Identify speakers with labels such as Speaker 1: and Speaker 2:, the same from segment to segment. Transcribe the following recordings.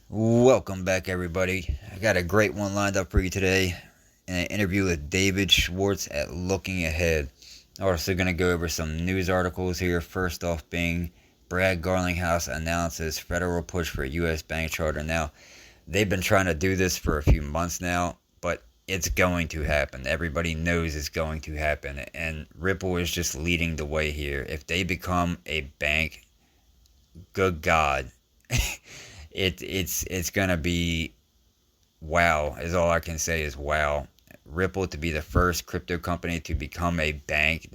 Speaker 1: Welcome back, everybody. I got a great one lined up for you today. An interview with David Swartz at Looking Ahead. Also, going to go over some news articles here. First off, being Brad Garlinghouse announces federal push for a U.S. bank charter. Now, they've been trying to do this for a few months now, but it's going to happen. Everybody knows it's going to happen, and Ripple is just leading the way here. If they become a bank, good God, it's gonna be wow. Is all I can say is wow. Ripple to be the first crypto company to become a bank.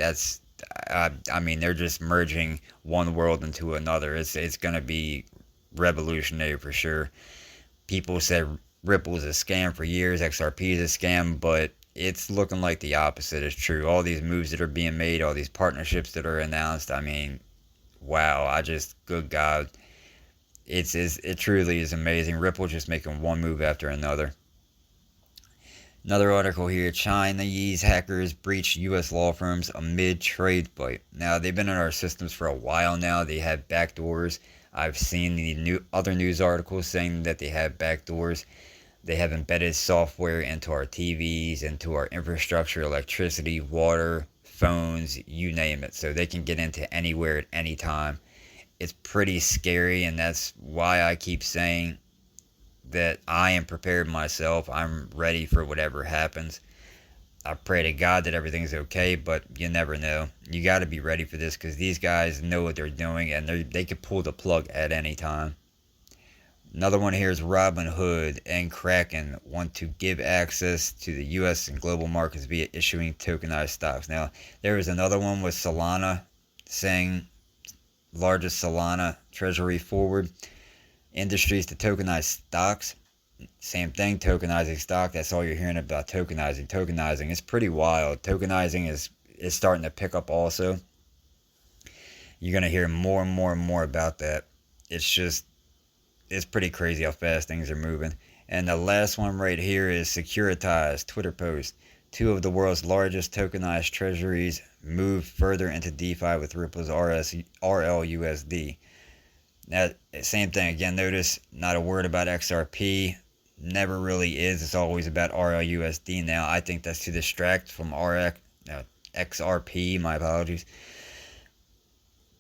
Speaker 1: I mean, they're just merging one world into another. It's gonna be revolutionary for sure. People said Ripple is a scam for years. XRP is a scam, but it's looking like the opposite is true. All these moves that are being made, all these partnerships that are announced. I mean, wow. Good God, it truly is amazing. Ripple just making one move after another. Another article here: Chinese hackers breach U.S. law firms amid trade fight. Now, they've been in our systems for a while now. They have backdoors. I've seen the other news articles saying that they have backdoors. They have embedded software into our TVs, into our infrastructure, electricity, water, phones, you name it. So they can get into anywhere at any time. It's pretty scary, and that's why I keep saying that I am prepared myself. I'm ready for whatever happens. I pray to God that everything's okay, but you never know. You got to be ready for this because these guys know what they're doing, and they could pull the plug at any time. Another one here is Robinhood and Kraken want to give access to the U.S. and global markets via issuing tokenized stocks. Now, there was another one with Solana saying largest Solana treasury forward industries to tokenize stocks. Same thing, tokenizing stock. That's all you're hearing about. Tokenizing. It's pretty wild. Tokenizing is starting to pick up also. You're going to hear more and more and more about that. It's pretty crazy how fast things are moving. And the last one right here is Securitized Twitter post. Two of the world's largest tokenized treasuries move further into DeFi with Ripple's RLUSD. Now, same thing again. Notice not a word about XRP. Never really is. It's always about RLUSD now. I think that's to distract from XRP. My apologies.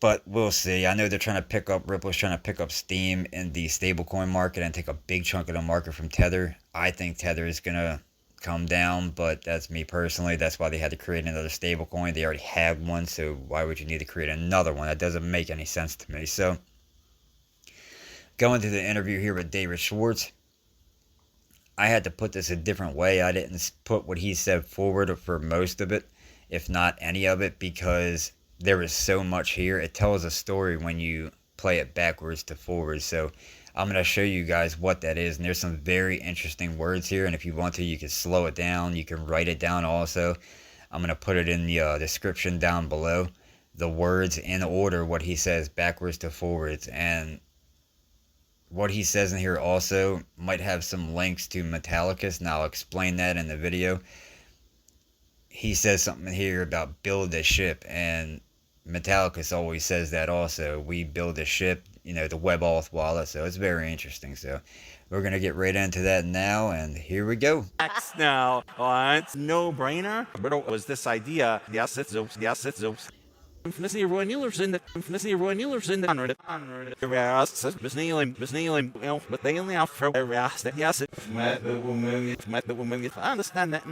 Speaker 1: But we'll see. I know they're trying to pick up, Ripple's trying to pick up steam in the stablecoin market and take a big chunk of the market from Tether. I think Tether is going to come down, but that's me personally. That's why they had to create another stablecoin. They already had one, so why would you need to create another one? That doesn't make any sense to me. So, going to the interview here with David Swartz, I had to put this a different way. I didn't put what he said forward for most of it, if not any of it, because there is so much here. It tells a story when you play it backwards to forward. So I'm going to show you guys what that is. And there's some very interesting words here. And if you want to, you can slow it down. You can write it down also. I'm going to put it in the description down below. The words in order, what he says backwards to forwards. And what he says in here also might have some links to Metallicus. And I'll explain that in the video. He says something here about build a ship, and Metallicus always says that also. We build a ship, the WebAuth wallet. So it's very interesting. So we're going to get right into that now, and here we go.
Speaker 2: Now, it's no brainer. But it was this idea. Yes, it's Zeus. Yes, it's Zeus. Infinity Roy Mueller's in the hundred. Yes, Bisneelim, but they only have for yes, it met the woman, I understand that.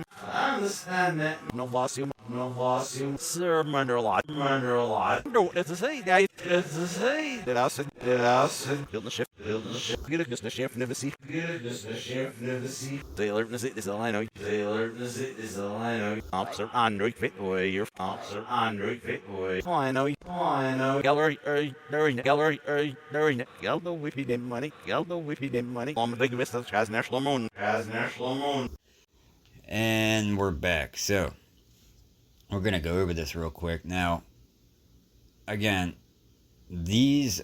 Speaker 2: No volume, sir, murder a lot. No, it's to say, guys, it's to say. Did I say, build the ship. Get it, just the ship, never see. Taylor, is a line, Officer Android fit away, your officer Android fit away. I know. Gallery, Galdo with he did money. On the big list of National Moon.
Speaker 1: And we're back. So we're going to go over this real quick. Now, again, these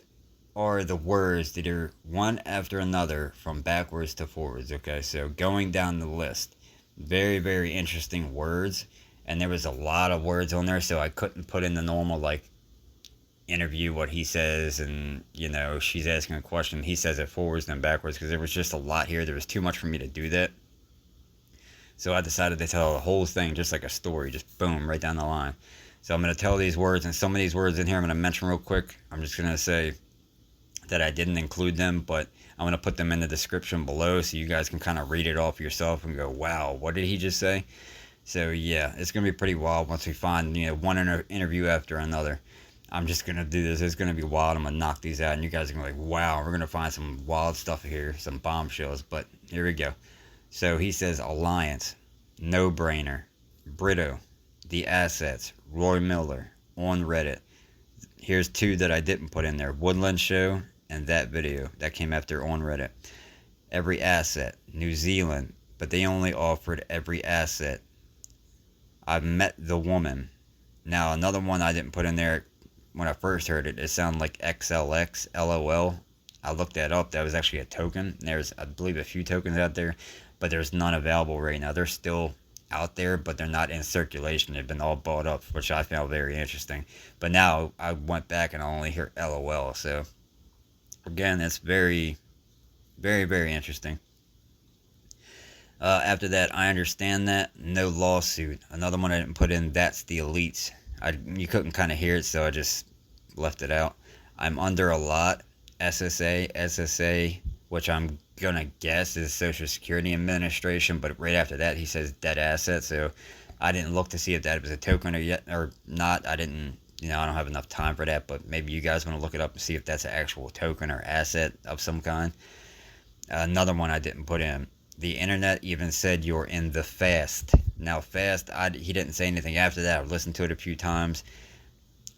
Speaker 1: are the words that are one after another from backwards to forwards. Okay, so going down the list, very, very interesting words. And there was a lot of words on there, so I couldn't put in the normal, like, interview what he says, and she's asking a question, he says it forwards and backwards, because there was just a lot here. There was too much for me to do that. So I decided to tell the whole thing just like a story, just boom, right down the line. So I'm going to tell these words, and some of these words in here I'm going to mention real quick. I'm just going to say that I didn't include them, but I'm going to put them in the description below so you guys can kind of read it off yourself and go, wow, what did he just say? So yeah, it's going to be pretty wild once we find, one interview after another. I'm just going to do this. It's going to be wild. I'm going to knock these out, and you guys are going to be like, wow, we're going to find some wild stuff here, some bombshells. But here we go. So he says Alliance, No Brainer, Brito, The Assets, Roy Miller, on Reddit. Here's two that I didn't put in there. Woodland Show and That Video. That came after on Reddit. Every Asset, New Zealand, but they only offered Every Asset. I've Met the Woman. Now, another one I didn't put in there when I first heard it. It sounded like XLX, LOL. I looked that up. That was actually a token. There's, I believe, a few tokens out there, but there's none available right now. They're still out there, but they're not in circulation. They've been all bought up, which I found very interesting. But now I went back and I only hear LOL. So, again, it's very, very, very interesting. After that, I understand that. No lawsuit. Another one I didn't put in. That's the elites. You couldn't kind of hear it, so I just left it out. I'm under a lot. SSA, which I'm gonna guess is Social Security Administration, but right after that he says dead asset. So I didn't look to see if that was a token or not. I didn't. I don't have enough time for that. But maybe you guys want to look it up and see if that's an actual token or asset of some kind. Another one I didn't put in. The internet even said you're in the fast. Now, fast, he didn't say anything after that. I've listened to it a few times.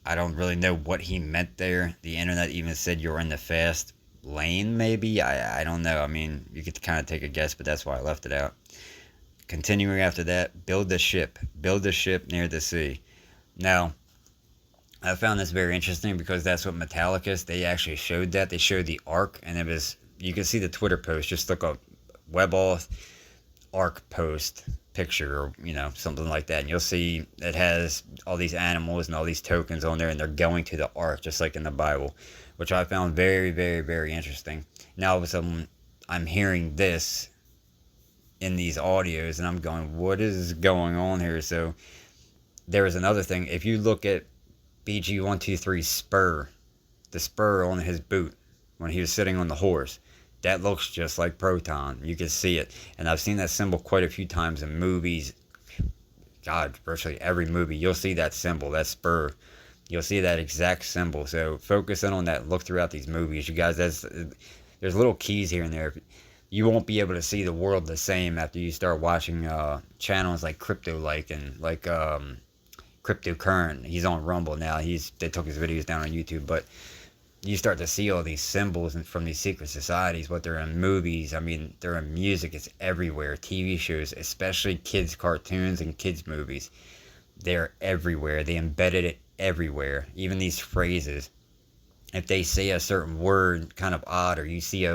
Speaker 1: I don't really know what he meant there. The internet even said you're in the fast lane, maybe? I don't know. I mean, you could kind of take a guess, but that's why I left it out. Continuing after that, build a ship. Build a ship near the sea. Now, I found this very interesting because that's what Metallicus, they actually showed that. They showed the arc, and it was, you can see the Twitter post. Just look up WebAuth arc post picture, or something like that, and you'll see it has all these animals and all these tokens on there, and they're going to the ark just like in the Bible, which I found very, very, very interesting. Now all of a sudden I'm hearing this in these audios and I'm going, what is going on here? So there is another thing. If you look at BG123's spur, the spur on his boot when he was sitting on the horse, that looks just like Proton. You can see it. And I've seen that symbol quite a few times in movies. God, virtually every movie. You'll see that symbol, that spur. You'll see that exact symbol. So focus in on that. Look throughout these movies. You guys, there's little keys here and there. You won't be able to see the world the same after you start watching channels like Crypto-like and like Cryptocurrent. He's on Rumble now. They took his videos down on YouTube, but you start to see all these symbols from these secret societies, what they're in movies. I mean, they're in music. It's everywhere. TV shows, especially kids' cartoons and kids' movies. They're everywhere. They embedded it everywhere. Even these phrases. If they say a certain word kind of odd, or you see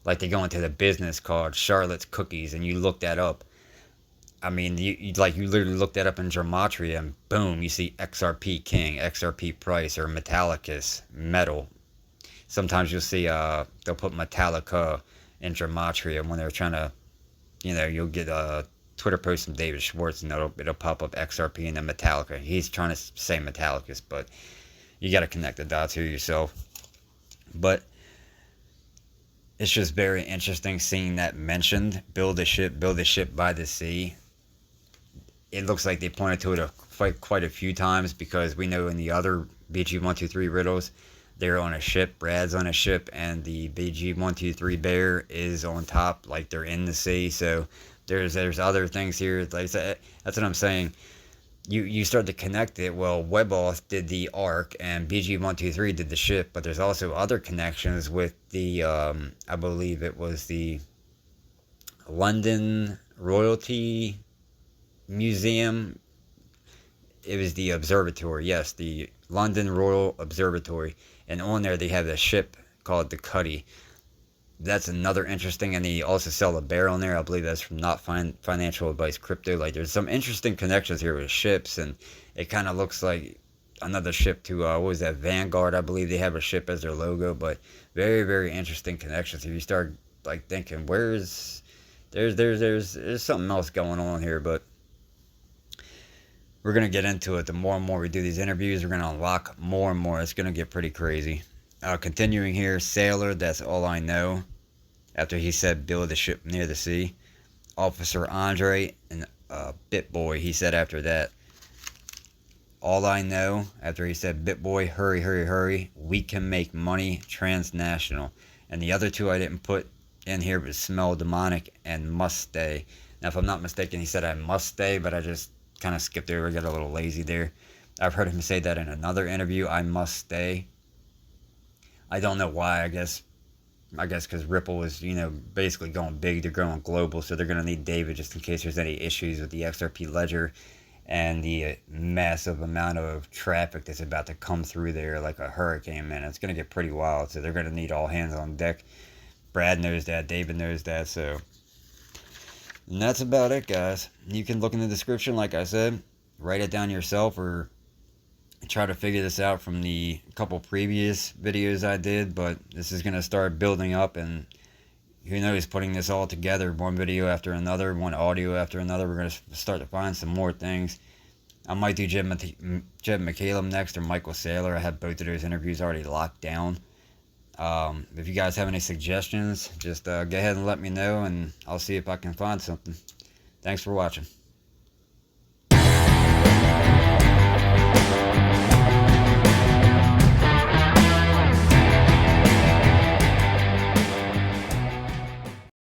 Speaker 1: like they go into the business called Charlotte's Cookies, and you look that up. I mean, you literally look that up in Gematria, and boom, you see XRP King, XRP Price, or Metallicus, Metal. Sometimes you'll see, they'll put Metallica in Gematria when they're trying to, you'll get a Twitter post from David Swartz, and it'll pop up XRP and then Metallica. He's trying to say Metallicus, but you got to connect the dots here yourself. But it's just very interesting seeing that mentioned. Build a ship by the sea. It looks like they pointed to it quite a few times, because we know in the other BG123 riddles, they're on a ship, Brad's on a ship, and the BG123 bear is on top, like they're in the sea. So there's other things here. Like that's what I'm saying. You start to connect it. Well, WebAuth did the arc, and BG123 did the ship, but there's also other connections with the, I believe it was the London Royalty Museum. It was the observatory, yes, the London Royal Observatory, and on there they have a ship called the Cuddy. That's another interesting, and they also sell a bear on there. I believe that's from Not Financial Advice Crypto. Like, there's some interesting connections here with ships, and it kind of looks like another ship to what was that, Vanguard, I believe they have a ship as their logo. But very, very interesting connections. If you start like thinking, where's there's something else going on here. But we're gonna get into it. The more and more we do these interviews, we're gonna unlock more and more. It's gonna get pretty crazy. Continuing here, Sailor, that's all I know. After he said build a ship near the sea. Officer Andre and BitBoy, he said after that. All I know, after he said BitBoy, hurry, hurry, hurry, we can make money, transnational. And the other two I didn't put in here was Smell Demonic and Must Stay. Now, if I'm not mistaken, he said I must stay, but I just kind of skipped over, got a little lazy there. I've heard him say that in another interview, I must stay. I don't know why, I guess because Ripple is, basically going big. They're going global, so they're going to need David just in case there's any issues with the XRP ledger and the massive amount of traffic that's about to come through there like a hurricane, man. It's going to get pretty wild, so they're going to need all hands on deck. Brad knows that. David knows that, so... And that's about it, guys. You can look in the description, like I said. Write it down yourself or try to figure this out from the couple previous videos I did, but this is going to start building up, and who knows, putting this all together, one video after another, one audio after another, we're going to start to find some more things. I might do Jeb McCaleb next, or Michael Saylor. I have both of those interviews already locked down. If you guys have any suggestions, just go ahead and let me know, and I'll see if I can find something. Thanks for watching.